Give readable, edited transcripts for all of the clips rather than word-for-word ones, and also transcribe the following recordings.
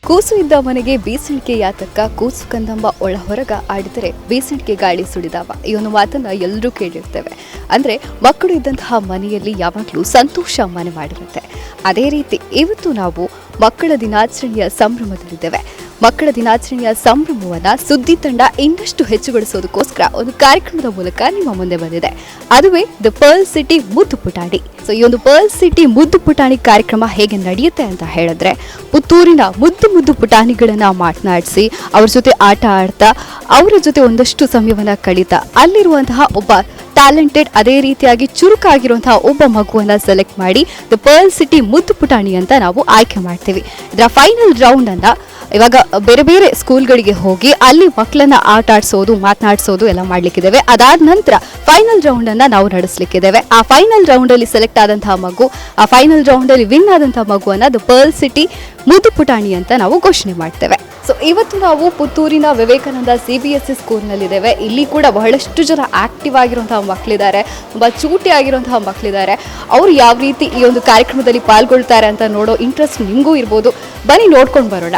ಕೂಸು ಇದ್ದ ಮನೆಗೆ ಬೀಸಣಿಗೆ ಯಾತಕ್ಕ, ಕೂಸು ಕಂದಂಬ ಒಳ ಹೊರಗ ಆಡಿದರೆ ಬೀಸಣಿಗೆ ಗಾಳಿ ಸುಳಿದಾವ. ಈ ಒಂದು ಮಾತನ್ನ ಎಲ್ಲರೂ ಕೇಳಿರ್ತೇವೆ. ಅಂದ್ರೆ ಮಕ್ಕಳು ಇದ್ದಂತಹ ಮನೆಯಲ್ಲಿ ಯಾವಾಗಲೂ ಸಂತೋಷ ಮನೆ ಮಾಡಿರುತ್ತೆ. ಅದೇ ರೀತಿ ಇವತ್ತು ನಾವು ಮಕ್ಕಳ ದಿನಾಚರಣೆಯ ಸಂಭ್ರಮದಲ್ಲಿದ್ದೇವೆ. ಮಕ್ಕಳ ದಿನಾಚರಣೆಯ ಸಂಭ್ರಮವನ್ನ ಸುದ್ದಿ ತಂಡ ಇನ್ನಷ್ಟು ಹೆಚ್ಚುಗೊಳಿಸೋದಕ್ಕೋಸ್ಕರ ಒಂದು ಕಾರ್ಯಕ್ರಮದ ಮೂಲಕ ನಿಮ್ಮ ಮುಂದೆ ಬಂದಿದೆ. ಅದುವೇ ದ ಪರ್ಲ್ ಸಿಟಿ ಮುದ್ದು ಪುಟಾಣಿ. ಸೊ ಈ ಒಂದು ಪರ್ಲ್ ಸಿಟಿ ಮುದ್ದು ಪುಟಾಣಿ ಕಾರ್ಯಕ್ರಮ ಹೇಗೆ ನಡೆಯುತ್ತೆ ಅಂತ ಹೇಳಿದ್ರೆ, ಪುತ್ತೂರಿನ ಮುದ್ದು ಪುಟಾಣಿಗಳನ್ನ ಮಾತನಾಡಿಸಿ ಅವ್ರ ಜೊತೆ ಆಟ ಆಡ್ತಾ ಅವರ ಜೊತೆ ಒಂದಷ್ಟು ಸಮಯವನ್ನ ಕಳೀತಾ ಅಲ್ಲಿರುವಂತಹ ಒಬ್ಬ ಟ್ಯಾಲೆಂಟೆಡ್, ಅದೇ ರೀತಿಯಾಗಿ ಚುರುಕಾಗಿರುವಂತಹ ಒಬ್ಬ ಮಗುವನ್ನ ಸೆಲೆಕ್ಟ್ ಮಾಡಿ ದ ಪರ್ಲ್ ಸಿಟಿ ಮುದ್ದು ಪುಟಾಣಿ ಅಂತ ನಾವು ಆಯ್ಕೆ ಮಾಡ್ತೀವಿ. ಇದರ ಫೈನಲ್ ರೌಂಡ್ ಅನ್ನ ಇವಾಗ ಬೇರೆ ಬೇರೆ ಸ್ಕೂಲ್ಗಳಿಗೆ ಹೋಗಿ ಅಲ್ಲಿ ಮಕ್ಕಳನ್ನ ಆಟ ಆಡಿಸೋದು, ಮಾತನಾಡಿಸೋದು ಎಲ್ಲ ಮಾಡ್ಲಿಕ್ಕಿದ್ದೇವೆ. ಅದಾದ ನಂತರ ಫೈನಲ್ ರೌಂಡ್ ಅನ್ನ ನಾವು ನಡೆಸಲಿಕ್ಕಿದ್ದೇವೆ. ಆ ಫೈನಲ್ ರೌಂಡ್ ಅಲ್ಲಿ ಸೆಲೆಕ್ಟ್ ಆದಂತಹ ಮಗು, ಆ ಫೈನಲ್ ರೌಂಡ್ ಅಲ್ಲಿ ವಿನ್ ಆದಂತಹ ಮಗುವನ್ನ ದ ಪರ್ಲ್ ಸಿಟಿ ಮುದ್ದು ಪುಟಾಣಿ ಅಂತ ನಾವು ಘೋಷಣೆ ಮಾಡ್ತೇವೆ. ಸೊ ಇವತ್ತು ನಾವು ಪುತ್ತೂರಿನ ವಿವೇಕಾನಂದ Cbse ಸ್ಕೂಲ್ನಲ್ಲಿದ್ದೇವೆ. ಇಲ್ಲಿ ಕೂಡ ಬಹಳಷ್ಟು ಜನ ಆಕ್ಟಿವ್ ಆಗಿರುವಂತಹ ಮಕ್ಕಳಿದ್ದಾರೆ, ತುಂಬಾ ಚೂಟಿ ಆಗಿರುವಂತಹ ಮಕ್ಕಳಿದ್ದಾರೆ. ಅವರು ಯಾವ ರೀತಿ ಈ ಒಂದು ಕಾರ್ಯಕ್ರಮದಲ್ಲಿ ಪಾಲ್ಗೊಳ್ತಾರೆ ಅಂತ ನೋಡೋ ಇಂಟ್ರೆಸ್ಟ್ ನಿಮಗೂ ಇರ್ಬೋದು. ಬನ್ನಿ ನೋಡ್ಕೊಂಡು ಬರೋಣ.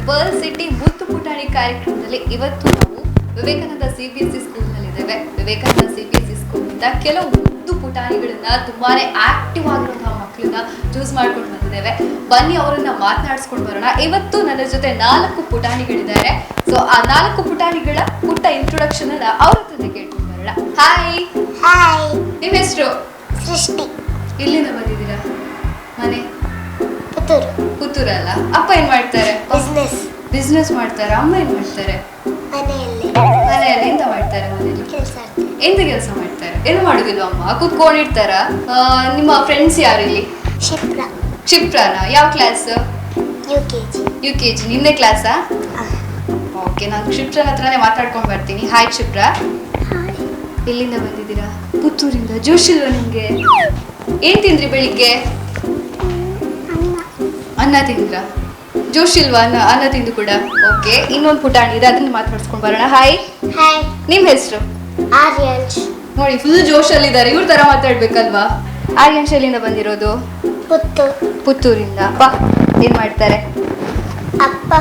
ಪರ್ಲ್ ಸಿಟಿ ಮುದ್ದು ಪುಟಾಣಿ ಕಾರ್ಯಕ್ರಮದಲ್ಲಿ ಇವತ್ತು ನಾವು ವಿವೇಕಾನಂದ Cbse ಸ್ಕೂಲ್ನಲ್ಲಿದ್ದೇವೆ. ವಿವೇಕಾನಂದ Cbse ಸ್ಕೂಲ್ನಿಂದ ಕೆಲವು ಮುದ್ದು ಪುಟಾಣಿಗಳನ್ನ, ತುಂಬಾನೇ ಆಕ್ಟಿವ್ ಆಗಿರುವಂತಹ ಮಕ್ಕಳನ್ನ ಚೂಸ್ ಮಾಡ್ಕೊಂಡು ಬಂದಿದ್ದೇವೆ. ಬನ್ನಿ ಅವರನ್ನ ಮಾತನಾಡಿಸ್ಕೊಂಡು ಬರೋಣ. ಇವತ್ತು ನನ್ನ ಜೊತೆ 4 ಪುಟಾಣಿಗಳಿದ್ದಾರೆ. ಸೊ ಆ 4 ಪುಟಾಣಿಗಳ ಪುಟ್ಟ ಇಂಟ್ರೊಡಕ್ಷನ್ ಅನ್ನ ಅವ್ರ ಹತ್ರನೇ ಕೇಳ್ಕೊಂಡು ಬರೋಣ. ಹಾಯ್. ಹಾಯ್. ನಿಮ್ಮ ಹೆಸರು? ಸೃಷ್ಟಿ. ಎಲ್ಲಿಂದ ಬಂದಿದ್ದೀರಾ? ಮನೆ ಪುತ್ತೂರು. ಪುತ್ತೂರಲ್ಲ. ಅಪ್ಪ ಏನ್ ಮಾಡ್ತಾರೆ? ಬಿಸ್ನೆಸ್ ಮಾಡ್ತಾರೆ. ಅಮ್ಮ ಏನ್ ಮಾಡ್ತಾರೆ? ಮನೆಯಲ್ಲಿ ಎಂತ ಮಾಡ್ತಾರೆ? ಮನೆಯಲ್ಲಿ ಎಂತ ಕೆಲಸ ಮಾಡ್ತಾರೆ? ಏನು ಮಾಡುದಿಲ್ವ ಅಮ್ಮ? ಕೂತ್ಕೊಂಡಿರ್ತಾರ? ನಿಮ್ಮ ಫ್ರೆಂಡ್ಸ್ ಯಾರು ಇಲ್ಲಿ? ಕ್ಷಿಪ್ರಾನ? ಯಾವ ಕ್ಲಾಸ್? UKG. ನಿನ್ನೆ ಕ್ಲಾಸಾ? ಓಕೆ, ನಾನು ಕ್ಷಿಪ್ರನ ಹತ್ರನೇ ಮಾತಾಡ್ಕೊಂಡು ಬರ್ತೀನಿ. ಹಾಯ್ ಕ್ಷಿಪ್ರ. ಎಲ್ಲಿಂದ ಬಂದಿದ್ದೀರಾ? ಪುತ್ತೂರಿಂದ. ಜೋಶ್ ಇಲ್ವಾ ನಿಮ್ಗೆ? ಏನ್ ತಿಂದ್ರಿ ಬೆಳಿಗ್ಗೆ? ಅನ್ನ ತಿಂದ್ರ? ಜೋಶ್ ಇಲ್ವಾ ಅನ್ನ ತಿಂದು ಕೂಡ? ಓಕೆ, ಇನ್ನೊಂದು ಪುಟಾಣಿ ಇದೆ, ಅದನ್ನ ಮಾತಾಡ್ಸ್ಕೊಂಡು ಬರೋಣ. ಹಾಯ್. ನಿಮ್ ಹೆಸರು? ಆರ್ಯಂಶ್. ನೋಡಿ, ಫುಲ್ ಜೋಶ್ ಅಲ್ಲಿ ಇದ್ದಾರೆ. ಇವ್ರ ತರ ಮಾತಾಡ್ಬೇಕಲ್ವಾ? ಆರ್ಯಂಶ್ ಎಲ್ಲಿಂದ ಬಂದಿರೋದು? ಪುತ್ತೂರಿಂದ. ಅಪ್ಪ ಏನ್ ಮಾಡ್ತಾರೆ? ಅಪ್ಪ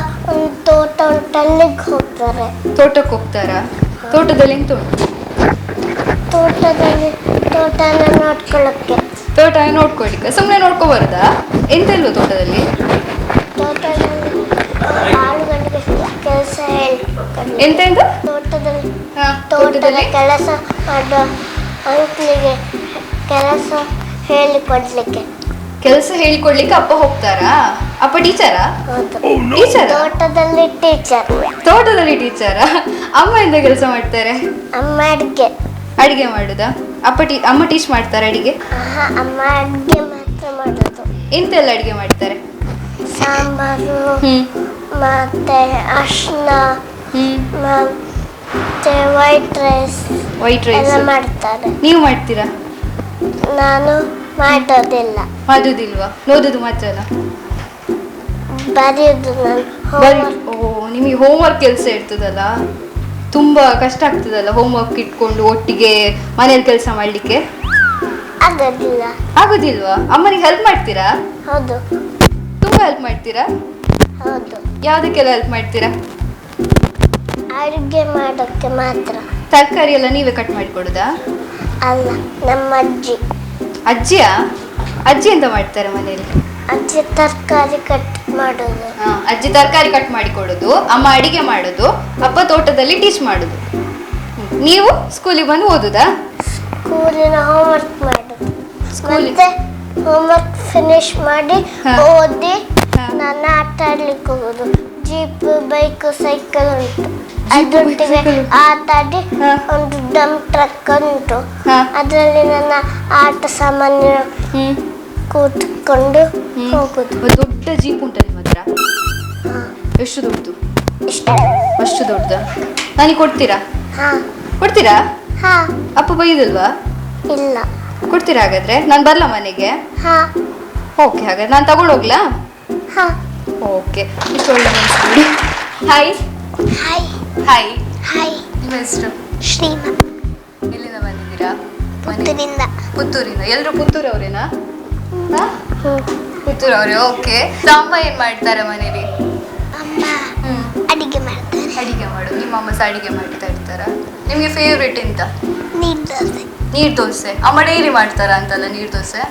ತೋಟಕ್ಕೆ ಹೋಗ್ತಾರೆ. ತೋಟಕ್ಕೆ ಹೋಗ್ತಾರ? ತೋಟದಲ್ಲಿ ಎಂತ ಉಂಟು? ತೋಟನ ನೋಡ್ಕೊಳ್ಳಕ್ಕೆ. ತೋಟ ನೋಡ್ಕೊಳ್ಳಿಕ್ಕೆ ಸುಮ್ಮನೆ ನೋಡ್ಕೋಬಾರ್ದಾ? ಎಂತ ಇಲ್ವ ತೋಟದಲ್ಲಿ? ಆಳುಗಳಿಗೆ ಕೆಲಸ ಹೇಳ್ಕೊಡ್ಲಿಕ್ಕೆ. ಎಂತೆಂತ? ತೋಟದಲ್ಲಿ ಕೆಲಸ ಮಾಡೋ ಅಂಕಲಿಗೆ ಕೆಲಸ ಹೇಳಿಕೊಡ್ಲಿಕ್ಕೆ. ಕೆಲಸ ಹೇಳಿಕೊಡ್ಲಿಕ್ಕೆ ಅಪ್ಪ ಹೋಗ್ತಾರಾ? ಅಪ್ಪ ಟೀಚರಾ? ಟೀಚರ್? ತೋಟದಲ್ಲಿ ಟೀಚರಾ? ಅಮ್ಮ ಎಂತ ಕೆಲಸ ಮಾಡ್ತಾರೆ? ಅಮ್ಮ ಅಡಿಗೆ ಮಾಡುದಾ? ಅಮ್ಮ ಟೀಚ್ ಮಾಡ್ತಾರೆ ಅಡಿಗೆ? ಅಮ್ಮ ಅಡಿಗೆ ಮಾತ್ರ ಮಾಡೋದು. ಎಂತೆಲ್ಲ ಅಡಿಗೆ ಮಾಡ್ತಾರೆ? ಸಾಂಬಾರು, ಮತ್ತೆ ಅರ್ಶಿನ, ಮತ್ತೆ ವೈಟ್ ರೈಸ್ ಮಾಡ್ತಾರೆ. ನೀವು ಮಾಡ್ತೀರಾ? ನಾನು ಮಾಡೋದಿಲ್ಲ. ಮಾಡೋದಿಲ್ವಾ? ಓದೋದು ಮಾತ್ರನಾ? ಬರೆಯೋದು. ನಿಮಗೆ ಹೋಮ್ವರ್ಕ್ ಕೆಲಸ ಇರ್ತದಲ್ಲ, ತುಂಬಾ ಕಷ್ಟ ಆಗ್ತದಲ್ಲ ಹೋಮ್ವರ್ಕ್ ಇಟ್ಕೊಂಡು ಒಟ್ಟಿಗೆ ಮನೇಲಿ ಕೆಲಸ ಮಾಡ್ಲಿಕ್ಕೆ? ಆಗೋದಿಲ್ವಾ? ಅಮ್ಮನಿಗೆ ಹೆಲ್ಪ್ ಮಾಡ್ತೀರಾ? ಹೌದು. ತುಂಬಾ ಹೆಲ್ಪ್ ಮಾಡ್ತೀರಾ? ಹೌದು. ಯಾವ್ದಕ್ಕೆಲ್ಲ ಹೆಲ್ಪ್ ಮಾಡ್ತೀರಾ? ಅಡುಗೆ ಮಾಡೋಕ್ಕೆ ಮಾತ್ರ. ತರಕಾರಿ ಎಲ್ಲ ನೀವೇ ಕಟ್ ಮಾಡಿ ಕೊಡುದಾ? ಅಲ್ಲ, ನಮ್ಮ ಅಜ್ಜಿ. ಅಜ್ಜಿಯಾ? ಅಜ್ಜಿ ಎಂತ ಮಾಡ್ತಾರೆ ಮನೆಯಲ್ಲಿ? ಅಜ್ಜಿ ತರಕಾರಿ ಕಟ್ ಮಾಡೋದು. ಅಜ್ಜಿ ತರಕಾರಿ ಕಟ್ ಮಾಡಿ ಕೊಡೋದು, ಅಮ್ಮ ಅಡಿಗೆ ಮಾಡೋದು, ಅಪ್ಪ ತೋಟದಲ್ಲಿ ಟೀಚ್ ಮಾಡೋದು. ನೀವು ಸ್ಕೂಲಿಗೆ ಬಂದು ಓದುದಾ? ಸ್ಕೂಲಿನ ಹೋಮ್ವರ್ಕ್ ಮಾಡೋದು. ಮತ್ತೆ ಹೋಮ್ವರ್ಕ್ ಫಿನಿಶ್ ಮಾಡಿ ಓದಿ ನಾನು ಆಟ ಆಡ್ಲಿಕ್ಕೆ ಹೋಗೋದು. ಜೀಪ್, ಬೈಕ್, ಸೈಕಲ್ ಉಂಟು. ಅದರೊಟ್ಟಿಗೆ ಆಟ ಆಡಿ ಒಂದು ಡಂಪ್ ಟ್ರಕ್ ಉಂಟು. ಅದರಲ್ಲಿ ನನ್ನ ಆಟ ಸಾಮಾನ್ಯ ಕೂತ್ಕೊಂಡು ಹೋಗುದು. ದೊಡ್ಡ ಜೀಪ್ ಉಂಟ ನಿಮ್ಮ ಹತ್ರ? ಎಷ್ಟು ದೊಡ್ಡದು? ಅಷ್ಟು ದೊಡ್ಡದ? ನನಗೆ ಕೊಡ್ತೀರಾ? ಕೊಡ್ತೀರಾ? ಅಪ್ಪ ಬೈದಲ್ವಾ? ಇಲ್ಲ. ಕೊಡ್ತೀರಾ ಹಾಗಾದ್ರೆ? ನಾನು ಬರ್ಲ ಮನೆಗೆ? ಓಕೆ, ಹಾಗಾದ್ರೆ ನಾನು ತಗೊಂಡು ಹೋಗ್ಲಾ? ಓಕೆ. ಇಷ್ಟು ಒಳ್ಳೆ ಮನಸ್ಸು. Hi hi hi hi. ನಿಮ್ಮ ಹೆಸರು? ಶ್ರೀಮಾ. ಎಲ್ಲಿಂದ ಬಂದಿದ್ದೀರಾ? ಪುತ್ತೂರಿಂದ. ಪುತ್ತೂರಿಂದ. ಎಲ್ಲರೂ ಪುತ್ತೂರವ್ರೇನಾ? ಪುತ್ತೂರವ್ರೆ. ಓಕೆ. ಅಮ್ಮ ಏನ್ ಮಾಡ್ತಾರೆ ಮನೇಲಿ? ಅಮ್ಮ ಅಡಿಗೆ ಮಾಡ್ತಾರೆ. ಅಡಿಗೆ ಮಾಡು. ನಿಮ್ಮ ಅಮ್ಮ ಸಹ ಅಡಿಗೆ ಮಾಡ್ತಾ ಇರ್ತಾರ? ನಿಮ್ಗೆ ಫೇವ್ರೇಟ್ ಎಂತ? ನೀರು ದೋಸೆ. ನೀರು ದೋಸೆ. ಅಮ್ಮ ಡೈಲಿ ಮಾಡ್ತಾರ ಅಂತಲ್ಲ ನೀರು ದೋಸೆ?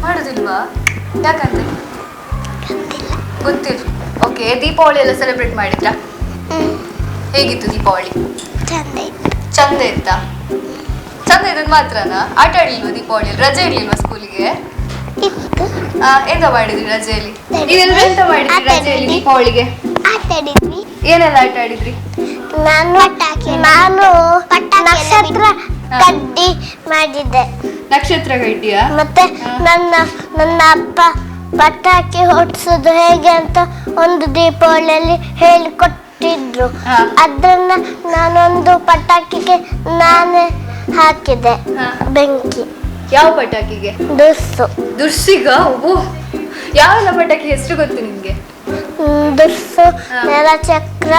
ಮಾಡೋದಿಲ್ವಾ? ಯಾಕಂತೆ? ಗೊತ್ತಿಲ್ಲ. ಓಕೆ. ದೀಪಾವಳಿ ಎಲ್ಲ ಸೆಲೆಬ್ರೇಟ್ ಮಾಡಿದ್ರಾ? ಹೇಗಿತ್ತು ದೀಪಾವಳಿ? ಚಂದ ಇತ್ತಾ? ಚಂದ ಇದ್ದದ್ ಮಾತ್ರನಾ? ಆಟ ಆಡ್ಲಿಲ್ವಾ ದೀಪಾವಳಿಯಲ್ಲಿ? ರಜೆ ಇರ್ಲಿಲ್ವಾ ಸ್ಕೂಲಿಗೆ? ಎಂತ ಮಾಡಿದ್ರಿ ರಜೆಯಲ್ಲಿ? ನೀವೆಲ್ಲ ಎಂತ ಮಾಡಿದ್ರಿ ರಜೆಯಲ್ಲಿ ದೀಪಾವಳಿಗೆ? ಆಟ ಆಡಿದ್ವಿ. ಏನೆಲ್ಲ ಆಟ ಆಡಿದ್ರಿ? ನಾನು ನಕ್ಷತ್ರ ಕಡ್ಡಿ ಮಾಡಿದ್ದೆ. ನಕ್ಷತ್ರ ಗಡ್ಡಿಯಾ? ಮತ್ತೆ ನನ್ನ ಅಪ್ಪ ಪಟಾಕಿ ಹೊಡ್ಸೋದು ಹೇಗೆ ಅಂತ ಒಂದು ದೀಪಾವಳಿಯಲ್ಲಿ ಹೇಳಿಕೊಟ್ಟಿದ್ರು. ಅದನ್ನ ನಾನೊಂದು ಪಟಾಕಿಗೆ ನಾನೇ ಹಾಕಿದೆ ಬೆಂಕಿ. ಯಾವ ಪಟಾಕಿಗೆ? ದುರ್ಸಿಗ? ಯಾವೆಲ್ಲ ಪಟಾಕಿ ಹೆಸರು ಗೊತ್ತು ನಿಮ್ಗೆ? ದುರ್ಸು, ನೆಲಚಕ್ರ,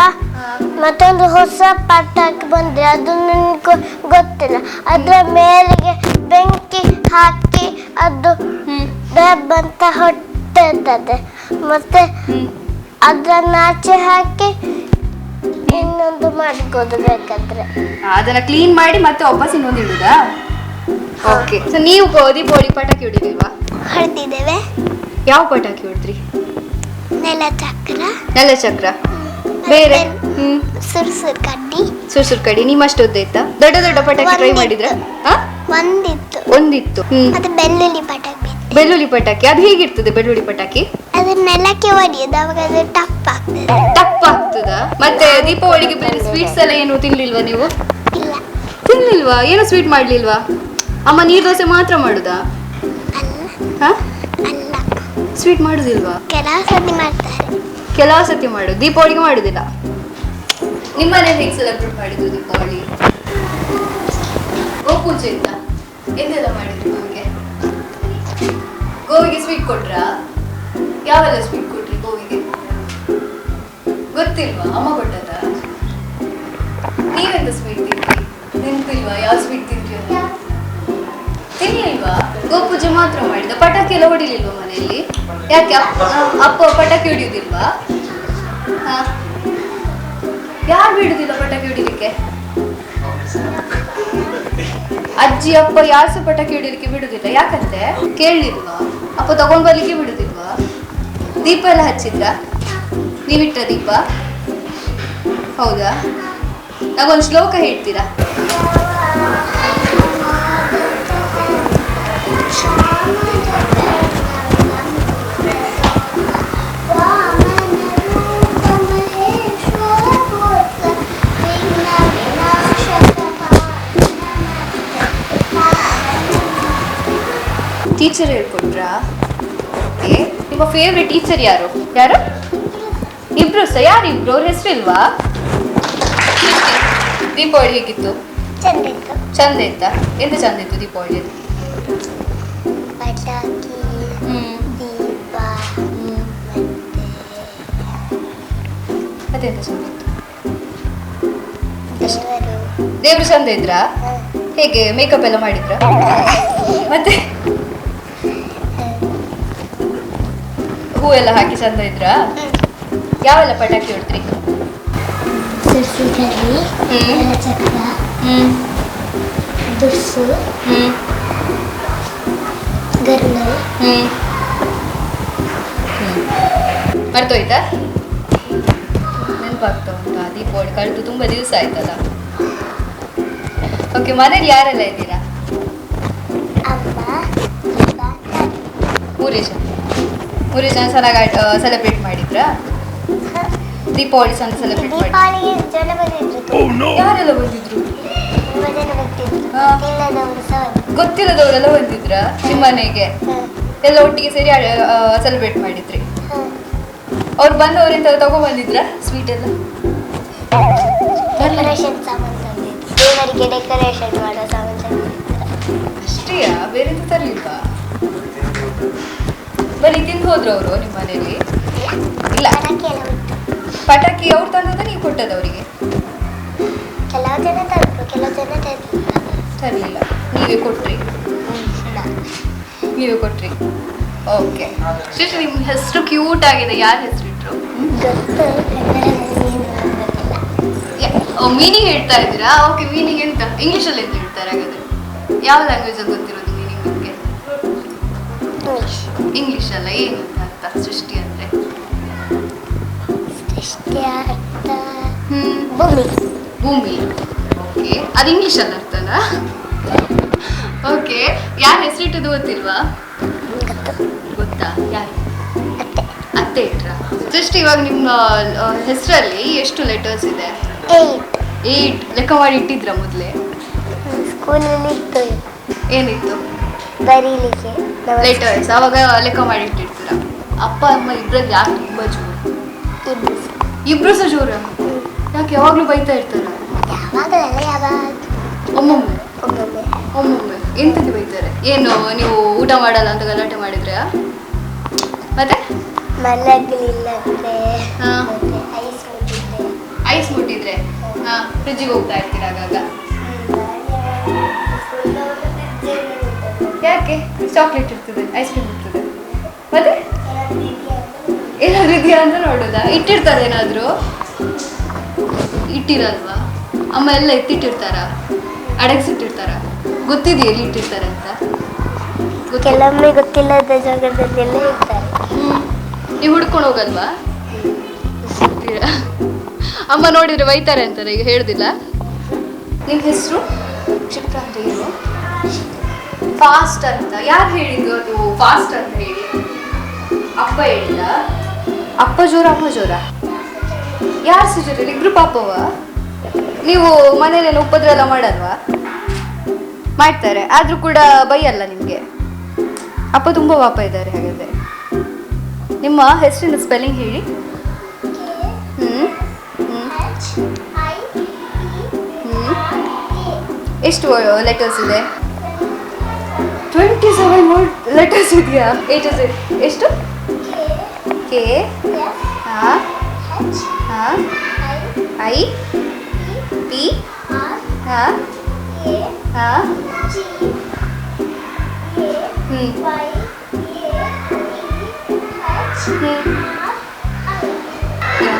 ಮತ್ತೊಂದು ಹೊಸ ಪಟಾಕಿ ಬಂದ್ರೆ ಅದು ನನಗೆ ಗೊತ್ತಿಲ್ಲ. ಅದರ ಮೇಲೆಗೆ ಬೆಂಕಿ ಹಾಕಿ ಅದು ಡಬ್ ಅಂತ ಹೊಟ್ಟೆತ್ತದೆ. ಮತ್ತೆ ಅದನ್ನ ಆಚೆ ಹಾಕಿ ಇನ್ನೊಂದು ಮಾಡ್ಬೋದು ಬೇಕಾದ್ರೆ. ಅದನ್ನ ಕ್ಲೀನ್ ಮಾಡಿ ಮತ್ತೆ ವಾಪಸ್ ಇನ್ನೊಂದು ಇಡುದಾ? ಓಕೆ. ಸೊ ನೀವು ದೀಪಾವಳಿ ಪಟಾಕಿ ಹೊಡಿಲಿಲ್ವಾ? ಹೊಡೆದಿದ್ದೇವೆ. ಯಾವ ಪಟಾಕಿ ಹೊಡೆದ್ರಿ? ನೆಲಚಕ್ರ, ಬೇರೆ ಸುರ್ಸುರ್ ಕಡ್ಡಿ. ನಿಮ್ಮಷ್ಟು ಉದ್ದ ದೊಡ್ಡ ದೊಡ್ಡ ಪಟಾಕಿ ಟ್ರೈ ಮಾಡಿದ್ರ? ಒಂದಿತ್ತು. ಮತ್ತೆ ಬೆಳ್ಳುಳ್ಳಿ ಪಟಾಕಿ. ಅದು ಹೇಗಿರ್ತದೆ ಬೆಳ್ಳುಳ್ಳಿ ಪಟಾಕಿ? ಅದು ನೆಲಕ್ಕೆ ಹೊಡೆಯೋದು, ಅವಾಗ ಅದು ಟಪ್ ಆಗ್ತದ? ಮತ್ತೆ ದೀಪಾವಳಿಗೆ ಬೇರೆ ಸ್ವೀಟ್ಸ್ ಎಲ್ಲ ಏನು ತಿನ್ಲಿಲ್ವಾ ನೀವು? ಇಲ್ಲ. ತಿನ್ಲಿಲ್ವಾ? ಏನು ಸ್ವೀಟ್ ಮಾಡ್ಲಿಲ್ವಾ? ಅಮ್ಮ ನೀರ್ ದೋಸೆ ಮಾತ್ರ ಮಾಡುದಾ? ಸ್ವೀಟ್ ಮಾಡುದಿಲ್ವಾ? ಕೆಲವು ಸತಿ ಮಾಡುದು. ದೀಪಾವಳಿಗೆ ಮಾಡುದಿಲ್ಲ. ನಿಮ್ಮನೆ ಹೇಗೆ ಸೆಲೆಬ್ರೇಟ್ ಮಾಡಿದ್ರು ದೀಪಾವಳಿ? ಗೋಪೂಜೆ ಇತ್ತ? ಎಂದೆಲ್ಲ ಮಾಡಿದ್ರು ಗೋವಿಗೆ? ಗೋವಿಗೆ ಸ್ವೀಟ್ ಕೊಟ್ರಾ? ಯಾವೆಲ್ಲ ಸ್ವೀಟ್ ಕೊಟ್ರಿ ಗೋವಿಗೆ? ಗೊತ್ತಿಲ್ವಾ? ಅಮ್ಮ ಕೊಟ್ಟದ? ನೀವೆಂತ ಸ್ವೀಟ್ ತಿಂದ್ರಿ? ನೆನಪಿಲ್ವಾ ಯಾವ ಸ್ವೀಟ್ ತಿಂದ್ರಿ ಅಂತ? ತಿನ್ಲಿಲ್ವಾ? ಗೋಪೂಜೆ ಮಾತ್ರ ಮಾಡಿದ. ಪಟಾಕಿ ಎಲ್ಲ ಹೊಡಿಲಿಲ್ವಾ ಮನೆಯಲ್ಲಿ? ಯಾಕೆ ಅಪ್ಪ ಪಟಾಕಿ ಹೊಡಿಯುದಿಲ್ವಾ? ಯಾರು ಬಿಡುದಿಲ್ಲ ಪಟಾಕಿ ಹೊಡಿಲಿಕ್ಕೆ? ಅಜ್ಜಿ ಅಪ್ಪ ಯಾರು ಸಹ ಪಟಾಕಿ ಹೊಡಿಲಿಕ್ಕೆ ಬಿಡುದಿಲ್ಲ. ಯಾಕಂತೆ? ಕೇಳಲಿಲ್ವಾ? ಅಪ್ಪ ತಗೊಂಡ್ ಬರ್ಲಿಕ್ಕೆ ಬಿಡುದಿಲ್ವಾ? ದೀಪ ಎಲ್ಲ ಹಚ್ಚಿದ್ರ? ನೀವಿಟ್ಟ ದೀಪ? ಹೌದಾ? ನಾಗೊಂದು ಶ್ಲೋಕ ಹೇಳ್ತೀರಾ? ಟೀಚರ್ ಹೇಳ್ಕೊಟ್ರಾ? ಓಕೆ. ನಿಮ್ಮ ಫೇವ್ರೆಟ್ ಟೀಚರ್ ಯಾರು? ಇಬ್ರು ಸಹ? ಯಾರಿಬ್ರು? ಅವ್ರ ಹೆಸರು ಇಲ್ವಾ? ದೀಪಾವಳಿ ಹೇಗಿತ್ತು? ಚಂದ ಇತ್ತಾ? ಎಂತ ಚಂದ ಇತ್ತು ದೀಪಾವಳಿಯಲ್ಲಿ? ಅದೆಂತ ಚಂದ ಇತ್ತು? ದೇವ್ರು ಚಂದ ಇದ್ರಾ? ಹೇಗೆ ಮೇಕಪ್ ಎಲ್ಲ ಮಾಡಿದ್ರ? ಮತ್ತೆ ಹೂ ಎಲ್ಲ ಹಾಕಿ ಚಂದ ಇದ್ರಾ? ಯಾವೆಲ್ಲ ಪಟಾಕಿ ಹೊಡ್ತ್ರಿ? ಮರ್ತೋಯ್ತಾ? ನೆನಪಾಗ್ತಾ ಉಂಟಾ? ದೀಪಾವಳಿ ಕಳೆದು ತುಂಬ ದಿವಸ ಆಯ್ತಲ್ಲ. ಓಕೆ, ಮನೇಲಿ ಯಾರೆಲ್ಲ ಇದ್ದೀರಾ? ಮೂರೇ ಜನ ಚೆನ್ನಾಗಿ ಸೆಲೆಬ್ರೇಟ್ ಮಾಡಿದ್ರಾ? ದೀಪಾವಳಿ ಸಣ್ಣ ಸೆಲೆಬ್ರೇಟ್ ಮಾಡಿ. ಯಾರೆಲ್ಲ ಬಂದಿದ್ರು? ಗೊತ್ತಿಲ್ಲದವರೆಲ್ಲ ಬಂದಿದ್ರ ನಿಮ್ಮ ಮನೆಗೆ? ಎಲ್ಲ ಒಟ್ಟಿಗೆ ಸೇರಿ ಸೆಲೆಬ್ರೇಟ್ ಮಾಡಿದ್ರಿ. ಅವ್ರು ಬಂದವರಿಂದ ತಗೊಂಡ್ಬಂದಿದ್ರ ಸ್ವೀಟ್ ಎಲ್ಲ? ಡೆಕೋರೇಷನ್ ಮಾಡೋ ಸಾಮಾನು ಅಷ್ಟೇಯಾ? ಬೇರೆ ತರಲಿಲ್ವಾ? ಬರೀ ತಿಂದು ಹೋದ್ರು ಅವರು ನಿಮ್ಮ ಮನೆಯಲ್ಲಿ? ಇಲ್ಲ, ಪಟಾಕಿ ಅವ್ರು ತಂದದ ನೀವು ಕೊಟ್ಟದ ಅವರಿಗೆ? ಕೆಲವು ಜನ ತಂದ್ರು, ಕೆಲವು ಜನ ತರಲಿಲ್ಲ. ನೀವೇ ಕೊಟ್ರಿ? ನೀವೇ ಕೊಟ್ರಿ. ಓಕೆ. ಶ್ರೀ, ನಿಮ್ಮ ಹೆಸರು ಕ್ಯೂಟ್ ಆಗಿದೆ. ಯಾರ ಹೆಸರು ಇಟ್ರು? ಮೀನಿಂಗ್ ಹೇಳ್ತಾ ಇದ್ದೀರಾ? ಓಕೆ, ಮೀನಿಂಗ್ ಎಂತ? ಇಂಗ್ಲೀಷಲ್ಲಿ ಎಂತ ಹೇಳ್ತಾರೆ ಹಾಗಾದ್ರೆ? ಯಾವ ಲ್ಯಾಂಗ್ವೇಜ್ ಅಲ್ಲಿ ಗೊತ್ತಿರೋದು ಮೀನಿಂಗ್ ನಿಮಗೆ? ಇಂಗ್ಲೀಷ್ ಅಲ್ಲ, ಏನು ಅರ್ಥ ಸೃಷ್ಟಿ ಅಂದ್ರೆ? ಭೂಮಿ. ಓಕೆ, ಅದು ಇಂಗ್ಲೀಷ್ ಅಲ್ಲಿ ಅರ್ಥನ? ಓಕೆ, ಯಾರ ಹೆಸರಿಟ್ಟದು ಗೊತ್ತಿಲ್ವಾ? ಗೊತ್ತಾ? ಯಾರು? ಅತ್ತೆ ಇಟ್ರ? ಸೃಷ್ಟಿ, ಇವಾಗ ನಿಮ್ಮ ಹೆಸರಲ್ಲಿ ಎಷ್ಟು ಲೆಟರ್ಸ್ ಇದೆ? 8. ಲೆಕ್ಕ ಮಾಡಿ ಇಟ್ಟಿದ್ರ ಮೊದಲೇ? ಸ್ಕೂಲಲ್ಲಿ ಇತ್ತು. ಏನಿತ್ತು? ಬರೀಲಿಕ್ಕೆ ಲೆಟರ್ಸ್. ಅವಾಗ ಲೆಕ್ಕ ಮಾಡಿ ಇಟ್ಟಿರ್ತೀರ. ಅಪ್ಪ ಅಮ್ಮ ಇಬ್ರಲ್ಲಿ ಯಾರು ತುಂಬ ಜೋರು? ಇಬ್ರು ಸಹ ಜೋರ? ಯಾಕೆ? ಯಾವಾಗ್ಲೂ ಬೈತಾ ಇರ್ತಾರ? ಒಮ್ಮೊಮ್ಮೆ ಎಂತಕ್ಕೆ ಬೈತಾರೆ? ಏನು ನೀವು ಊಟ ಮಾಡಲ್ಲ ಅಂತ ಗಲಾಟೆ ಮಾಡಿದ್ರೆ? ಮತ್ತೆ ಐಸ್ ಮುಟ್ಟಿದ್ರೆ ಫ್ರಿಜ್ಜಿಗೆ ಹೋಗ್ತಾ ಇರ್ತೀರ ಆಗಾಗ? ಯಾಕೆ? ಚಾಕ್ಲೇಟ್ ಇರ್ತದೆ, ಐಸ್ ಕ್ರೀಮ್ ಇರ್ತದೆ. ಮತ್ತೆ ಏನಾದ್ರು ಇದೆಯಾ ಅಂತ ನೋಡೋದಾ? ಇಟ್ಟಿರ್ತಾರೆ ಏನಾದ್ರು? ಇಟ್ಟಿರಲ್ವಾ? ಅಮ್ಮ ಎಲ್ಲ ಎತ್ತಿಟ್ಟಿರ್ತಾರ? ಅಡಗಿಸಿಟ್ಟಿರ್ತಾರ? ಗೊತ್ತಿದೆಯಾ ಎಲ್ಲಿ ಇಟ್ಟಿರ್ತಾರೆ ಅಂತ? ಕೆಲವೊಮ್ಮೆ ಗೊತ್ತಿಲ್ಲದ ಜಾಗದಲ್ಲೆಲ್ಲ ಇರ್ತಾರೆ. ನೀವು ಹುಡ್ಕೊಂಡು ಹೋಗಲ್ವಾ? ಅಮ್ಮ ನೋಡಿದ್ರೆ ಬೈತಾರೆ ಅಂತಾರೆ. ಈಗ ಹೇಳುದಿಲ್ಲ? ನಿಮ್ಮ ಹೆಸರು ಚಿತ್ರ ಅಂತ ಏನು? ಫಾಸ್ಟ್ ಅಂತ ಯಾರು ಹೇಳಿದ್ದು? ಅದು ಫಾಸ್ಟ್ ಅಂತ ಹೇಳಿ ಅಪ್ಪ ಹೇಳಿದ? ಅಪ್ಪ ಜೋರ ಅಮ್ಮ ಜೋರ? ಯಾರು ಸುಜೋರ? ಇಬ್ರು ಪಾಪವ? ನೀವು ಮನೇಲೇನು ಉಪದ್ರ ಎಲ್ಲ ಮಾಡಲ್ವಾ? ಮಾಡ್ತಾರೆ, ಆದ್ರೂ ಕೂಡ ಬೈಯಲ್ಲ ನಿಮಗೆ? ಅಪ್ಪ ತುಂಬ ಪಾಪ ಇದ್ದಾರೆ ಹಾಗಾದ್ರೆ. ನಿಮ್ಮ ಹೆಸರಿನ ಸ್ಪೆಲ್ಲಿಂಗ್ ಹೇಳಿ. ಎಷ್ಟು ಲೆಟರ್ಸ್ ಇದೆ? 27 ಲೆಟರ್ಸ್ ಇದೆಯಾ? ಎಷ್ಟು? ಕೆ, ಐ, ಪಿ,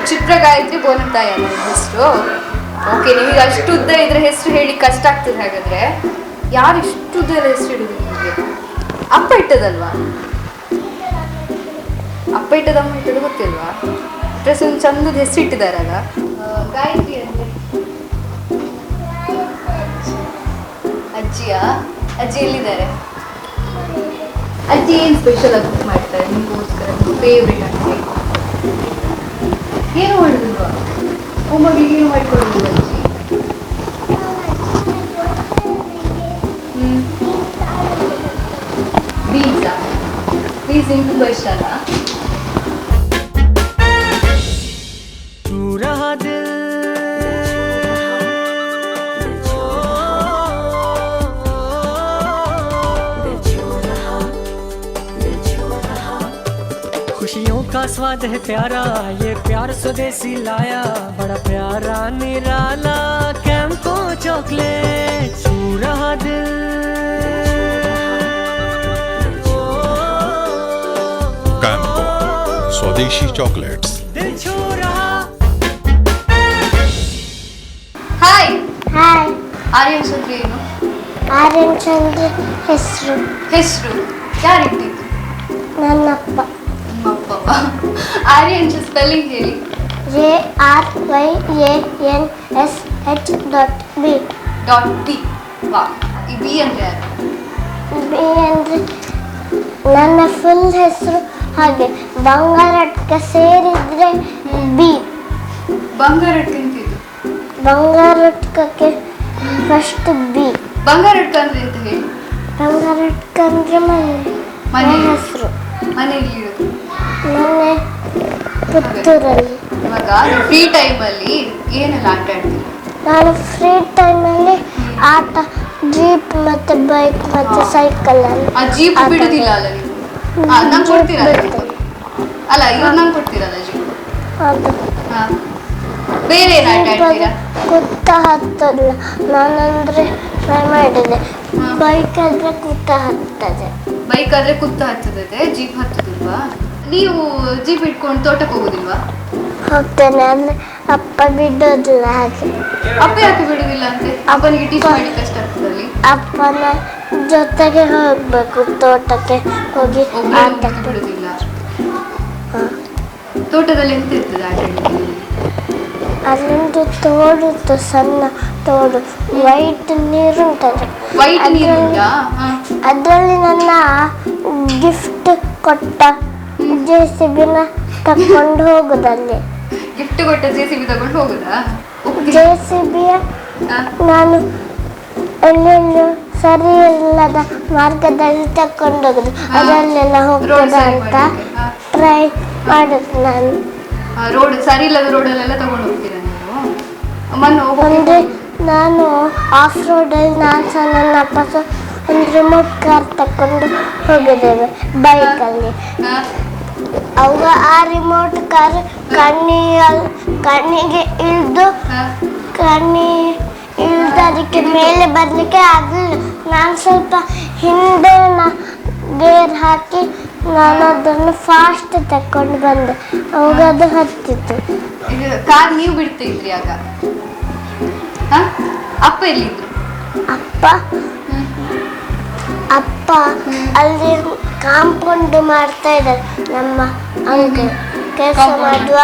ಚಿತ್ರ ಗಾಯತ್ರಿ ಬೋನತಾಯ ಹೆಸರು. ಓಕೆ, ನಿಮಗೆ ಅಷ್ಟು ಉದ್ದ ಇದ್ರೆ ಹೆಸರು ಹೇಳಿ ಕಷ್ಟ ಆಗ್ತದೆ ಹಾಗಾದ್ರೆ. ಯಾರು ಇಷ್ಟು ಉದ್ದ ಹೆಸರು ಇಡುದು ನಿಮಗೆ? ಅಪ್ಪ ಇಟ್ಟದಲ್ವಾ? ಅಪ್ಪ ಇಟ್ಟದ ಅಮ್ಮ ಇಟ್ಟದು ಗೊತ್ತಿಲ್ವಾ? ಡ್ರೆಸ್ ಒಂದು ಚಂದದ ಹೆಸರು ಇಟ್ಟಿದಾರಲ್ಲ. ಗಾಯತ್ರಿ ಅಂದ್ರೆ ಅಜ್ಜಿಯಾ? ಅಜ್ಜಿ ಎಲ್ಲಿದ್ದಾರೆ? ಅಜ್ಜಿ ಏನು ಸ್ಪೆಷಲ್ ಆಗಿ ಕುಕ್ ಮಾಡ್ತಾರೆ ನಿಮಗೋಸ್ಕರ? ಫೇವ್ರೇಟ್ ಅಜ್ಜಿ ಏನು ಮಾಡೋದಿಲ್ವಾ? ಒಮ್ಮಗಳಿಗೆ ಏನು ಮಾಡಿಕೊಡೋದಿಲ್ಲ ಅಜ್ಜಿ? ಬೀನ್ಸಾ? ಬೀನ್ಸ್ ನಿಮ್ಗೆ ತುಂಬ ಇಷ್ಟ ಅಲ್ಲ? खुशियों का स्वाद है प्यारा, ये प्यार स्वदेशी लाया, बड़ा प्यारा निराला कैंपो चॉकलेट छू रहा दिल। कैंपो स्वदेशी चॉकलेट्स दिल छू रहा। Hi hi. ಆರ್ಯನ್ ಚಂದ್ರ ಏನು? ಆರ್ಯನ್ ಚಂದ್ರ ಹೆಸರು ಯಾರಿಟ್ಟಿದ್ದು? ನನ್ನಪ್ಪ. ಅಪ್ಪ ಆರ್ಯನ್ ಸ್ಪೆಲ್ಲಿಂಗ್ ಹೇಳಿ. ARYANSH.B. .B. ವಾ. ಈ ಬಿ ಅಂದ್ರೆ ಯಾರು? ಬಿ ಅಂದರೆ ನನ್ನ ಫುಲ್ ಹೆಸರು. ಹಾಗೆ ಬಂಗಾರಟ್ಕ ಸೇರಿದ್ರೆ ಬಿ. ಬಂಗಾರಟ್ಕ ಅಂತಿದ್ದು. ಬಂಗಾರಟ್ಕಕ್ಕೆ ಫಸ್ಟ್ ಬಿ. ಬಂಗಾರಟ್ಕ ಅಂದ್ರೆ ಎಂತ ಹೇಳಿ? ಬಂಗಾರಟ್ಕ ಅಂದ್ರೆ ಮನೆ ಹೆಸರು. ಮನೆಯಲ್ಲಿ ಇರೋದು ಮನೆ ಪುತ್ತೂರಲ್ಲಿ. ಇವಾಗ ಫ್ರೀ ಟೈಮಲ್ಲಿ ಏನೆಲ್ಲ ಆಟ ಆಡ್ತೀವಿ? ನಾನು ಫ್ರೀ ಟೈಮಲ್ಲಿ ಆಟ ಜೀಪ್ ಮತ್ತೆ ಬೈಕ್ ಮತ್ತೆ ಸೈಕಲ್ ಅಲ್ಲಿ. ಆ ಜೀಪ್ ಬಿಡುದಿಲ್ಲ ಅಲ್ಲ ನೀವು? ನಂಗೆ ಕೊಡ್ತೀರಲ್ಲ ನೀವು? ಅಲ್ಲ ಇವ್ರು ನಂಗೆ ಕೊಡ್ತೀರಲ್ಲ ಜೀಪ್? ಅದು ಬೇರೆ ಏನು ಆಟ ಆಡ್ತೀರಾ? ಕುತ್ತ ಹತ್ತಲ್ಲ. ನಾನಂದ್ರೆ ಟ್ರೈ ಮಾಡಿದೆ. ಬೈಕ್ ಆದ್ರೆ ಕುತ್ತ ಹತ್ತದೆ. ಬೈಕ್ ಆದ್ರೆ ಕುತ್ತ ಹತ್ತದದೆ, ಜೀಪ್ ಹತ್ತದಿಲ್ವಾ? ನೀವು ಜೀಪ್ ಇಟ್ಕೊಂಡು ತೋಟಕ್ಕೆ ಹೋಗುದಿಲ್ವಾ? ಹೋಗ್ತೇನೆ ಅಂದ್ರೆ ಅಪ್ಪ ಬಿಡೋದಿಲ್ಲ. ಹಾಗೆ ಅಪ್ಪ ಯಾಕೆ ಬಿಡುದಿಲ್ಲ ಅಂತೆ? ಅಪ್ಪನಿಗೆ ಟೀಚ್ ಮಾಡಿ ಕಷ್ಟ ಆಗ್ತದಲ್ಲಿ. ಅಪ್ಪನ ಜೊತೆಗೆ ಹೋಗ್ಬೇಕು ತೋಟಕ್ಕೆ ಹೋಗಿ ಆಟಕ್ಕೆ. ಬಿಡುದಿಲ್ಲ. ತೋಟದಲ್ಲಿ ಎಂತ ಇರ್ತದೆ ಆಟ ಆಡಲಿಕ್ಕೆ? ಅಲ್ಲೊಂದು ತೋಡು, ಸಣ್ಣ ತೋಡು, ವೈಟ್ ನೀರುಂಟದೆ. ವೈಟ್ ನೀರುಂಟಾ? ಅದರಲ್ಲಿ ನನ್ನ ಗಿಫ್ಟ್ ಕೊಟ್ಟ JCB ತಕೊಂಡು ಹೋಗುದಲ್ಲಿ. ಗಿಫ್ಟ್ ಕೊಟ್ಟ JCB ತಗೊಂಡು ಹೋಗುದಾ? JCB ನಾನು ಎಲ್ಲೆಲ್ಲೂ ಸರಿ ಇಲ್ಲದ ಮಾರ್ಗದಲ್ಲಿ ತಕೊಂಡು ಹೋಗುದು. ಅದರಲ್ಲೆಲ್ಲ ಹೋಗ್ತದೆ ಅಂತ ಟ್ರೈ ಮಾಡುದು ನಾನು. ರೋಡ್ ಸರಿ ಇಲ್ಲದ ರೋಡಲ್ಲೆಲ್ಲ ತಗೊಂಡು ಹೋಗ್ತೀರಾ ನೀವು? ಅಂದ್ರೆ ನಾನು ಆಫ್ ರೋಡಲ್ಲಿ ನಾನು ಸಹ ನನ್ನ ಅಪ್ಪ ಸಹ ಒಂದು ರಿಮೋಟ್ ಕಾರ್ ತಕೊಂಡು ಹೋಗಿದ್ದೇವೆ ಬೈಕಲ್ಲಿ. ಅವಾಗ ಆ ರಿಮೋಟ್ ಕಾರ್ ಕಣ್ಣಿಗೆ ಇಳಿದು ಅದಕ್ಕೆ ಮೇಲೆ ಬರಲಿಕ್ಕೆ ಆಗಲಿಲ್ಲ. ನಾನು ಸ್ವಲ್ಪ ಹಿಂದೆ ಗೇರ್ ಹಾಕಿ ನಾನು ಅದನ್ನು ಫಾಸ್ಟ್ ತಕೊಂಡು ಬಂದೆ. ಅವಾಗ ಅದು ಹತ್ತಿತ್ತು. ಕಾರ್ ನೀವು ಬಿಡ್ತಾ ಇದ್ರಿ ಆಗ? ಅಪ್ಪ ಎಲ್ಲಿದ್ರು? ಅಪ್ಪ ಅಲ್ಲಿ ಕಾಂಪೌಂಡ್ ಮಾಡ್ತಾ ಇದ್ದಾರೆ. ನಮ್ಮ ಅಂಕಲ್ ಕೆಲಸ ಮಾಡುವ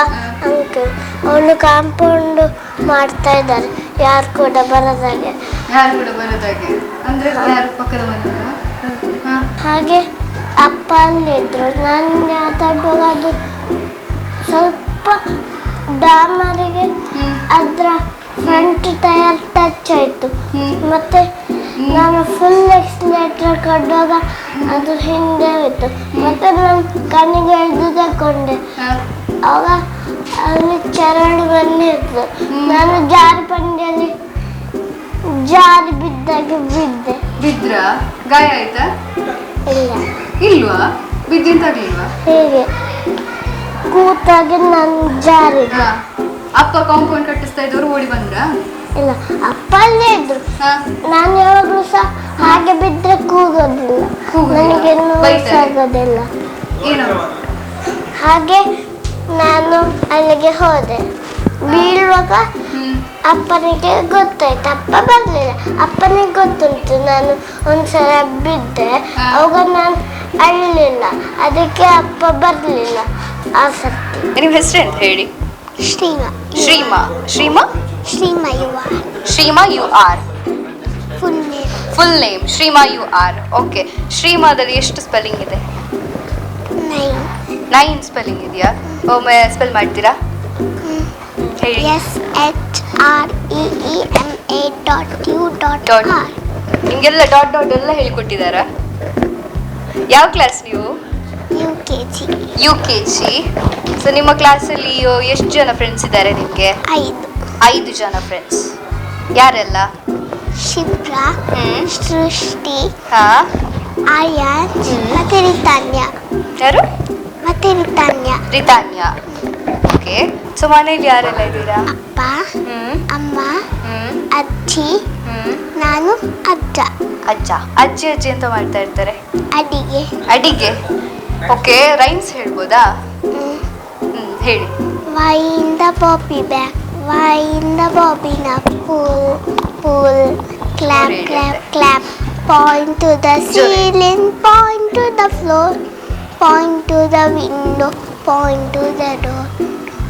ಅಂಕಲ್ ಅವನು ಕಾಂಪೌಂಡ್ ಮಾಡ್ತಾ ಇದ್ದಾರೆ. ಯಾರು ಕೂಡ ಬರದಾಗೆ. ಅಂದ್ರೆ ಪಕ್ಕದ ಮನೆ? ಹಾಗೆ ಅಪ್ಪ ಅಲ್ಲಿದ್ರು. ನಾನು ಮಾತಾಡುವಾಗ ಅದು ಸ್ವಲ್ಪ ಡಾಮರಿಗೆ ಅದರ ಫ್ರಂಟ್ ಟೈರ್ ಟಚ್ ಆಯಿತು. ಮತ್ತೆ ನಾನು ಫುಲ್ ಎಕ್ಸ್ಲೇಟರ್ ಕೊಡುವಾಗ ಅದು ಹಿಂದೆ ಹೋಯಿತು. ಮತ್ತೆ ನಾನು ಕಣ್ಣಿಗೆ ಎಳೆದು ತಗೊಂಡೆ. ಆವಾಗ ಅಲ್ಲಿ ಚರಂಡಿ ಬಂದಿತ್ತು. ನಾನು ಜಾರಿ ಬಿದ್ದಾಗ ಬಿದ್ರ? ಗಾಯ ಆಯ್ತಾ? ಇಲ್ವಾ? ಬಿದ್ದಿಂತಾಗ್ಲಿಲ್ವಾ? ಹೇಗೆ ಕೂತಾಗೆ ನಾನು ಜಾರಿದ. ಅಪ್ಪ ಕಾಂಪೌಂಡ್ ಕಟ್ಟಿಸ್ತಾ ಇದ್ದವರು ಓಡಿ ಬಂದ್ರ? ಇಲ್ಲ, ಅಪ್ಪ ಅಲ್ಲೇ ಇದ್ರು. ನಾನು ಯಾವಾಗಲೂ ಸಹ ಹಾಗೆ ಬಿದ್ದರೆ ಕೂಗೋದಿಲ್ಲ, ನನಗೆ ನೋವಾಗೋದಿಲ್ಲ. ಹಾಗೆ ನಾನು ಅಲ್ಲಿಗೆ ಹೋದೆ. ಬೀಳುವಾಗ ಅಪ್ಪನಿಗೆ ಗೊತ್ತಾಯ್ತು. ಅಪ್ಪ ಬರಲಿಲ್ಲ. ಅಪ್ಪನಿಗೆ ಗೊತ್ತುಂಟು ನಾನು ಒಂದ್ಸಲ ಬಿದ್ದೆ. ಅವಾಗ ನಾನು ಅಳ್ಳಲಿಲ್ಲ. ಅದಕ್ಕೆ ಅಪ್ಪ ಬರಲಿಲ್ಲ ಆ ಸರ್ತಿ. ನಿಮ್ಮ ಹೆಸರು ಎಂತ ಹೇಳಿ? Shrima. Shrima. Shrima? Shrima U R. Shrima U R. Full name Shrima U R. Okay. ಶ್ರೀಮಾದಲ್ಲಿ ಎಷ್ಟು ಸ್ಪೆಲ್ಲಿಂಗ್ ಇದೆ? 9 ಸ್ಪೆಲ್ಲಿಂಗ್ ಇದೆಯಾ? ಒಮ್ಮೆ ಸ್ಪೆಲ್ ಮಾಡ್ತೀರಾ? ಹೇಳಿ. SHREEMA.U.R. ನಿಮಗೆಲ್ಲ ಡಾಟ್ ಎಲ್ಲ ಹೇಳಿಕೊಟ್ಟಿದ್ದಾರಾ? ಯಾವ ಕ್ಲಾಸ್ ನೀವು? UKG. ಸೊ ನಿಮ್ಮ ಕ್ಲಾಸಲ್ಲಿ ಎಷ್ಟು ಜನ ಫ್ರೆಂಡ್ಸ್ ಇದ್ದಾರೆ ನಿಮಗೆ? 5 ಜನ ಫ್ರೆಂಡ್ಸ್. ಯಾರೆಲ್ಲ? ಶಿಪ್ರಾ, ಸೃಷ್ಟಿ, ಆಯಾನ್ ಮತ್ತೆ ರಿತಾನ್ಯ. ಯಾರು? ಮತ್ತೆ ರಿತಾನ್ಯ. ಓಕೆ. ಸೊ ಮನೇಲಿ ಯಾರೆಲ್ಲ ಇದ್ದೀರಾ? ಅಪ್ಪ, ಅಮ್ಮ, ಅಜ್ಜಿ, ನಾನು, ಅಜ್ಜಿ ಅಂತ ಮಾಡ್ತಾ ಇರ್ತಾರೆ? ಅಡಿಗೆ. ಓಕೆ. ರೈಮ್ಸ್ ಹೇಳ್ಬೋದಾ? ಹೇಳಿ. Why in the bobby bag? Why in the bobina? Pull, clap. Point to the ceiling, point to the floor. point to the window, point to the door.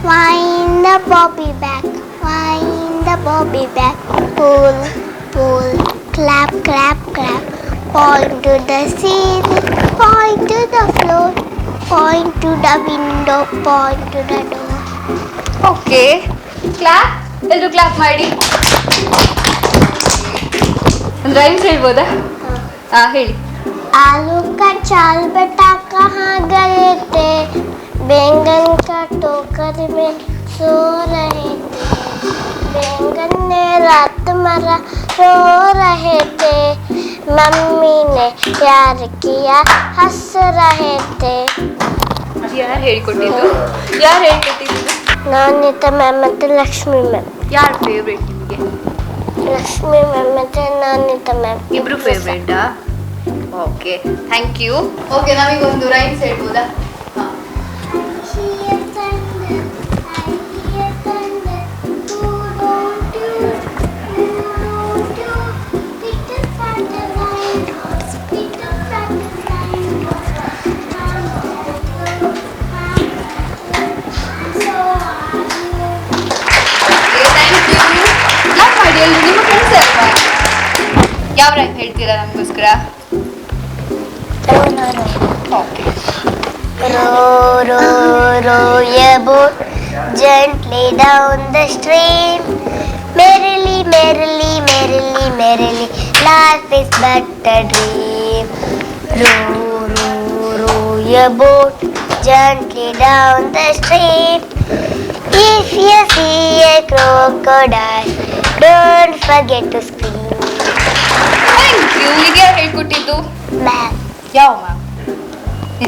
Wind the bobby back, wind the bobby back. Pull, pull, clap, clap, clap. Point to the ceiling, point to the floor, point to the window, point to the door. Okay, clap. ಎಲ್ಲರೂ clap ಮಾಡಿ. ಒಂದು rhymes ಹೇಳ್ಬೋದಾ? ಹೇಳಿ. आलू का चाल बेटा कहाँ गए थे, बैंगन का टोकर में सो रहे थे, बैंगन ने रात मरा रो रहे थे, मम्मी ने प्यार किया हंस रहे थे. ಯಾರು ಹೇಳಿಕೊಟ್ಟಿದ್ದು? ಯಾರು ಹೇಳ್ಕೊಟ್ಟಿದ್ದು? ನಾನಿತ ಮ್ಯಾಮ್ ಮತ್ತು ಲಕ್ಷ್ಮಿ ಮ್ಯಾಮ್. ಯಾರು ಫೇವ್ರೇಟ್ ನಿಮಗೆ? ಲಕ್ಷ್ಮಿ ಮ್ಯಾಮ್ ಮತ್ತು ನಾನಿತ ಮ್ಯಾಮ್. ಇಬ್ರು ಫೇವ್ರೇಟಾ? Okay, thank you. ಓಕೆ, ನಮಗೊಂದು ರೈಮ್ಸ್ ಹೇಳ್ಬೋದಾ? ನಿಮ್ಮ ಫ್ರೆಂಡ್ಸ್ ಅಲ್ವಾ? ಯಾವ ರೈಮ್ ಹೇಳ್ತೀರಾ ನಮಗೋಸ್ಕರ? Okay. Row, row, row your boat gently down the stream. Merrily, merrily, merrily, merrily, life is but a dream. Row, row, row your boat gently down the stream. If you see a crocodile, don't forget to scream. Thank you. ಈಗ ಯಾರು ಹೇಳ್ಕೊಟ್ಟಿದ್ದು? Ma'am. ಯಾವ ma'am?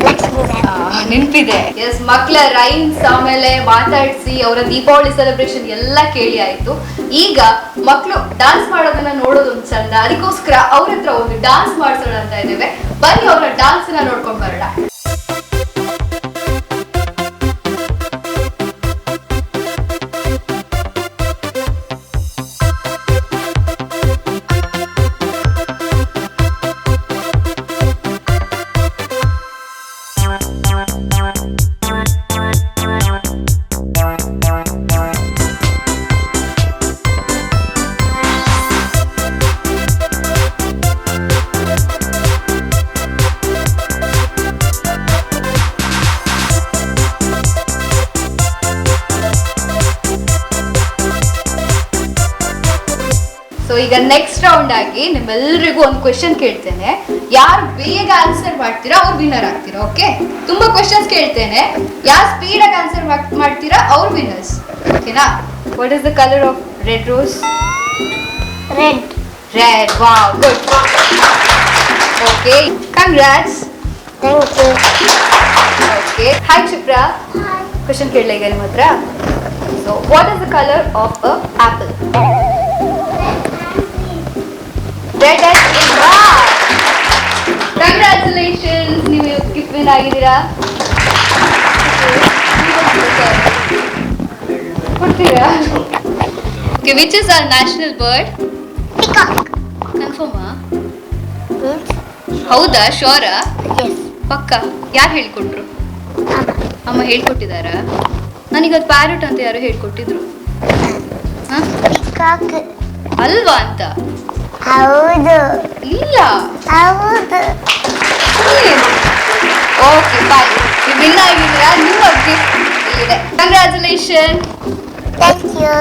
Lakshmi ma'am. ನೆನಪಿದೆ. Yes, ಮಕ್ಕಳ rhymes ಆಮೇಲೆ ಮಾತಾಡಿಸಿ ಅವರ Deepavali celebration ಎಲ್ಲ ಕೇಳಿ ಆಯ್ತು. ಈಗ ಮಕ್ಕಳು ಡಾನ್ಸ್ ಮಾಡೋದನ್ನ ನೋಡೋದು ಒಂದು ಚಂದ, ಅದಕ್ಕೋಸ್ಕರ ಅವ್ರ ಹತ್ರ ಒಂದು ಡಾನ್ಸ್ ಮಾಡ್ಸೋಣ ಅಂತ ಇದ್ದೇವೆ. ಬನ್ನಿ ಅವರ ಡಾನ್ಸ್ ನ ನೋಡ್ಕೊಂಡು ಬರೋಣ. ಸೊ ಈಗ ನೆಕ್ಸ್ಟ್ ರೌಂಡ್ ಆಗಿ ನಿಮ್ಮೆಲ್ಲರಿಗೂ ಒಂದು ಕ್ವೆಶನ್ ಕೇಳ್ತೇನೆ. ಯಾರು ಬೇಗ ಆನ್ಸರ್ ಮಾಡ್ತೀರಾ ಅವ್ರು ವಿನ್ನರ್ ಆಗ್ತೀರಾ. ಓಕೆ, ತುಂಬಾ ಕ್ವೆಶನ್ಸ್ ಕೇಳ್ತೇನೆ. ಯಾರು ಸ್ಪೀಡ್ ಆಗಿ ಆನ್ಸರ್ ಮಾಡ್ತೀರಾ ಅವ್ರು ವಿನ್ನರ್ಸ್. ಓಕೆನಾ? What is the colour of red rose? Red. Red. Wow, good. Okay, congrats. Thank you. Okay, hi Shipra. Question ಕೇಳಲ ಈಗ ನಿಮ್ಮ ಹತ್ರ. So what is the colour of a apple? Red and green. Wow! Congratulations! ನೀವು gift win ಆಗಿದ್ದೀರಾ. ಕೊಡ್ತೀರಾ? Okay, which is our national bird? Peacock. Confirm? ಹೌದಾ? ಶೋರಾ? Yes. ಪಕ್ಕ? ಯಾರು ಹೇಳ್ಕೊಟ್ರು? ಅಮ್ಮ ಹೇಳ್ಕೊಟ್ಟಿದ್ದಾರಾ? ನನಗದು ಪ್ಯಾರಟ್ ಅಂತ ಯಾರು ಹೇಳ್ಕೊಟ್ಟಿದ್ರು. Peacock. ಅಲ್ವಾ ಅಂತ? ಹೌದು. ಇಲ್ಲ. ಹೌದು. Okay, bye. ನೀವು ವಿನ್ ಆಗಿದ್ದೀರಾ. ನಿಮ್ಮ ಗಿಫ್ಟ್ ಇಲ್ಲಿದೆ. Congratulation. Thank you.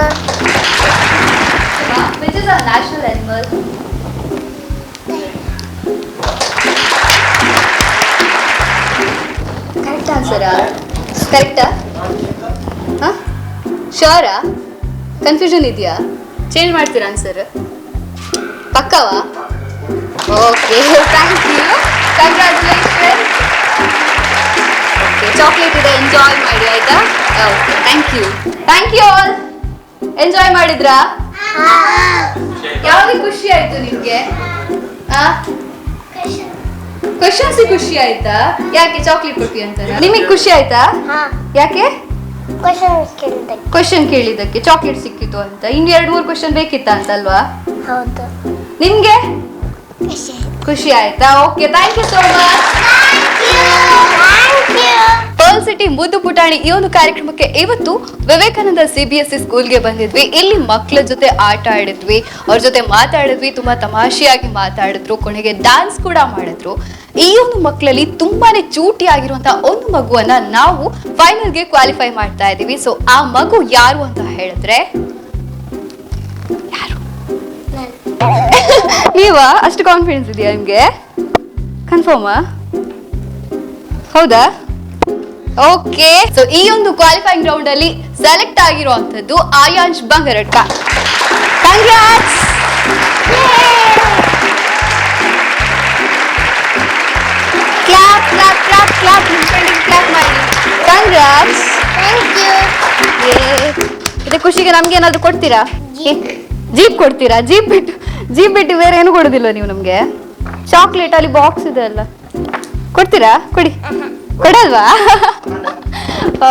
Which is our national animal? Correct ಆನ್ಸರಾ? ಕರೆಕ್ಟಾ? ಹಾಂ, ಶೋರಾ? ಕನ್ಫ್ಯೂಷನ್ ಇದೆಯಾ? ಚೇಂಜ್ ಮಾಡ್ತೀರಾ ಆನ್ಸರ್? ಪಕ್ಕವಾ? Okay, thank you. Congratulation. Okay, chocolate ಇದೆ, ಎಂಜಾಯ್ ಮಾಡಿ ಆಯ್ತಾ? Okay, thank you. Thank you all. Enjoy ಮಾಡಿದ್ರಾ? ಯಾವ್ದು ಖುಷಿ ಆಯ್ತು ನಿಮ್ಗೆ? ಕ್ವೆಶನ್ಸ್ ಖುಷಿ ಆಯ್ತಾ? ಯಾಕೆ ಚಾಕ್ಲೇಟ್ ಕೊಟ್ಟಿ ಅಂತ? ನಿಮಗೆ ಖುಷಿ ಆಯ್ತಾ? ಯಾಕೆ? ಕ್ವೆಶನ್ ಕೇಳಿದ್ದಕ್ಕೆ ಚಾಕ್ಲೇಟ್ ಸಿಕ್ಕಿತು ಅಂತ. ಇನ್ನು 2-3 ಕ್ವೆಶನ್ ಬೇಕಿತ್ತ ಅಂತಲ್ವಾ? ಹೌದು. ನಿಮ್ಗೆ ಖುಷಿ ಆಯ್ತಾ? Okay, thank you so much. ಪರ್ಲ್ಸಿಟಿ ಮುದ್ದು ಪುಟಾಣಿ ಈ ಒಂದು ಕಾರ್ಯಕ್ರಮಕ್ಕೆ ಇವತ್ತು ವಿವೇಕಾನಂದ CBSE ಸ್ಕೂಲ್ಗೆ ಬಂದಿದ್ವಿ. ಇಲ್ಲಿ ಮಕ್ಕಳ ಜೊತೆ ಆಟ ಆಡಿದ್ವಿ, ಅವ್ರ ಜೊತೆ ಮಾತಾಡಿದ್ವಿ, ತುಂಬಾ ತಮಾಷೆಯಾಗಿ ಮಾತಾಡಿದ್ರು, ಕೊನೆಗೆ ಡ್ಯಾನ್ಸ್ ಕೂಡ ಮಾಡಿದ್ರು. ಈ ಒಂದು ಮಕ್ಕಳಲ್ಲಿ ತುಂಬಾನೇ ಚೂಟಿ ಆಗಿರುವಂತಹ ಒಂದು ಮಗುವನ್ನ ನಾವು ಫೈನಲ್ಗೆ ಕ್ವಾಲಿಫೈ ಮಾಡ್ತಾ ಇದೀವಿ. ಸೊ ಆ ಮಗು ಯಾರು ಅಂತ ಹೇಳಿದ್ರೆ ಯಾರು? ನೀವಾ? ಅಷ್ಟು ಕಾನ್ಫಿಡೆನ್ಸ್ ಇದೆಯಾ ನಿಮ್ಗೆ? ಕನ್ಫರ್ಮಾ? ಹೌದಾ? ಓಕೆ. ಸೊ ಈ ಒಂದು ಕ್ವಾಲಿಫೈಯಿಂಗ್ ರೌಂಡ್ ಅಲ್ಲಿ ಸೆಲೆಕ್ಟ್ ಆಗಿರುವಂತದ್ದು Aayansh Bangaradka. Congrats. Clap clap clap clap. ನಿಮ್ಮ ಫ್ರೆಂಡಿಗೆ ಕ್ಲಾಪ್ ಮಾಡಿ. ಕಂಗ್ರಾಟ್ಸ್. Thank you. ಇದೆ ಖುಷಿಗೆ ನಮ್ಗೆ ಏನಾದ್ರು ಕೊಡ್ತೀರಾ? ಜೀಪ್ ಕೊಡ್ತೀರಾ? ಜೀಪ್ ಬಿಟ್ಟು ಬೇರೆ ಏನು ಕೊಡೋದಿಲ್ಲ ನೀವು ನಮ್ಗೆ? ಚಾಕ್ಲೇಟ್ ಅಲ್ಲಿ ಬಾಕ್ಸ್ ಇದೆ ಅಲ್ಲ, ಕೊಡ್ತೀರಾ? ಕೊಡಲ್ವಾ?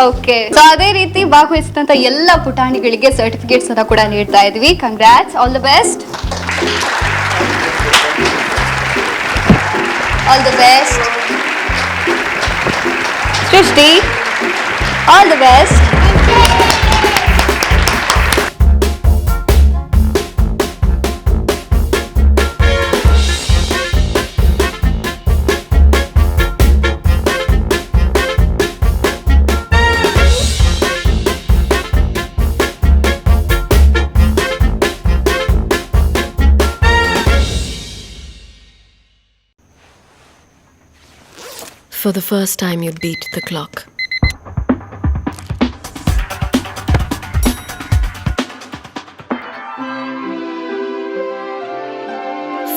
ಓಕೆ. ಸೊ ಅದೇ ರೀತಿ ಭಾಗವಹಿಸಿದಂತ ಎಲ್ಲ ಪುಟಾಣಿಗಳಿಗೆ ಸರ್ಟಿಫಿಕೇಟ್ಸ್ ಅನ್ನ ಕೂಡ ನೀಡ್ತಾ ಇದ್ವಿ. Congrats, all the best. All the best. Srishti, all the best. For the first time you beat the clock.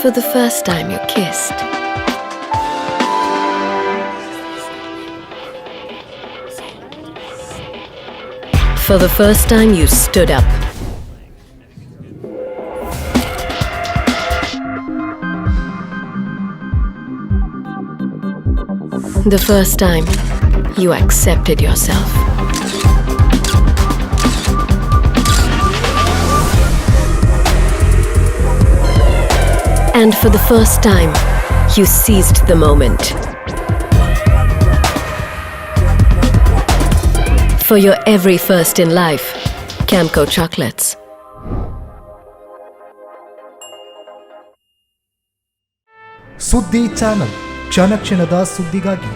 For the first time you kissed. For the first time you stood up. The first time you accepted yourself. And for the first time, you seized the moment. For your every first in life, Camco chocolates. ಸುದ್ದಿ channel, ಕ್ಷಣ ಕ್ಷಣದ ಸುದ್ದಿಗಾಗಿ.